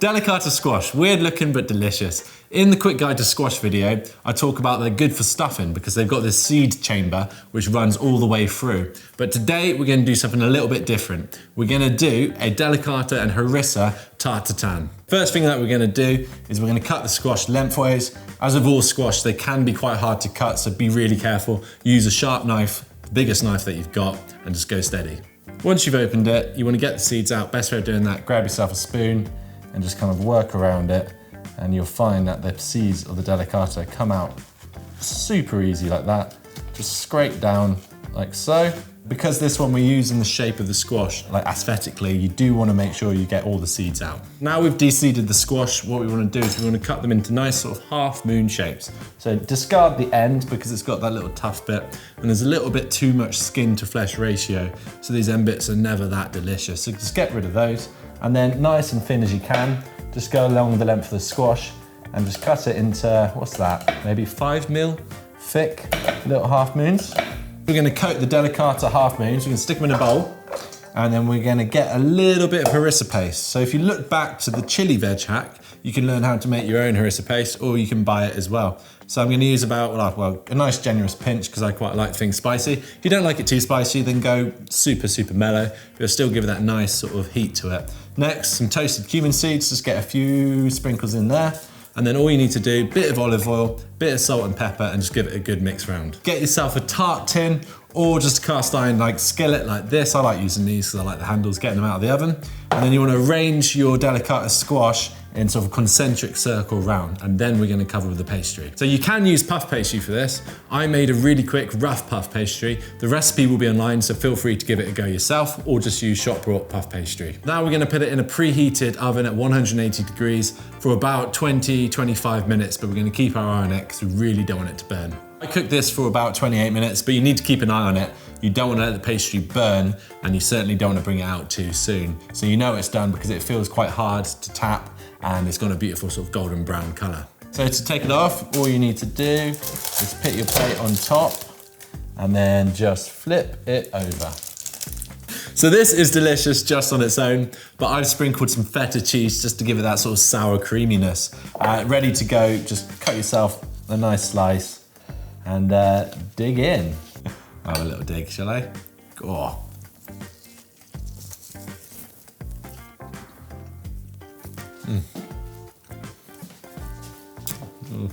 Delicata squash, weird looking but delicious. In the quick guide to squash video, I talk about they're good for stuffing because they've got this seed chamber which runs all the way through. But today we're going to do something a little bit different. We're going to do a delicata and harissa tarte tatin. First thing that we're going to do is we're going to cut the squash lengthways. As with all squash, they can be quite hard to cut, so be really careful. Use a sharp knife, the biggest knife that you've got, and just go steady. Once you've opened it, you want to get the seeds out. Best way of doing that, grab yourself a spoon and just kind of work around it, and you'll find that the seeds of the delicata come out super easy like that. Just scrape down like so. Because this one we're using the shape of the squash, like aesthetically, you do want to make sure you get all the seeds out. Now we've de-seeded the squash, what we want to do is we want to cut them into nice sort of half moon shapes. So discard the end because it's got that little tough bit, and there's a little bit too much skin to flesh ratio, so these end bits are never that delicious. So just get rid of those, and then nice and thin as you can, just go along the length of the squash and just cut it into, what's that, maybe 5 mil thick little half moons. We're going to coat the delicata half moons, we're going to stick them in a bowl, and then we're going to get a little bit of harissa paste. So if you look back to the chili veg hack, you can learn how to make your own harissa paste, or you can buy it as well. So I'm going to use about, well, a nice generous pinch because I quite like things spicy. If you don't like it too spicy, then go super, super mellow. But it'll still give it that nice sort of heat to it. Next, some toasted cumin seeds, just get a few sprinkles in there. And then all you need to do, bit of olive oil, bit of salt and pepper, and just give it a good mix round. Get yourself a tart tin or just a cast iron like skillet like this. I like using these because I like the handles, getting them out of the oven. And then you want to arrange your delicata squash in sort of a concentric circle round, and then we're going to cover with the pastry. So you can use puff pastry for this. I made a really quick rough puff pastry. The recipe will be online, so feel free to give it a go yourself or just use shop bought puff pastry. Now we're going to put it in a preheated oven at 180 degrees for about 20-25 minutes, but we're going to keep our eye on it because we really don't want it to burn. I cooked this for about 28 minutes, but you need to keep an eye on it. You don't want to let the pastry burn, and you certainly don't want to bring it out too soon. So you know it's done because it feels quite hard to tap, and it's got a beautiful sort of golden brown colour. So to take it off, all you need to do is put your plate on top and then just flip it over. So this is delicious just on its own, but I've sprinkled some feta cheese just to give it that sort of sour creaminess. Ready to go, just cut yourself a nice slice and dig in. I'll have a little dig, shall I? Oh.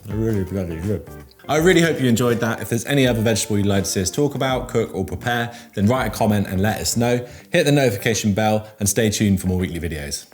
They're really bloody good. I really hope you enjoyed that. If there's any other vegetable you'd like to see us talk about, cook or prepare, then write a comment and let us know. Hit the notification bell and stay tuned for more weekly videos.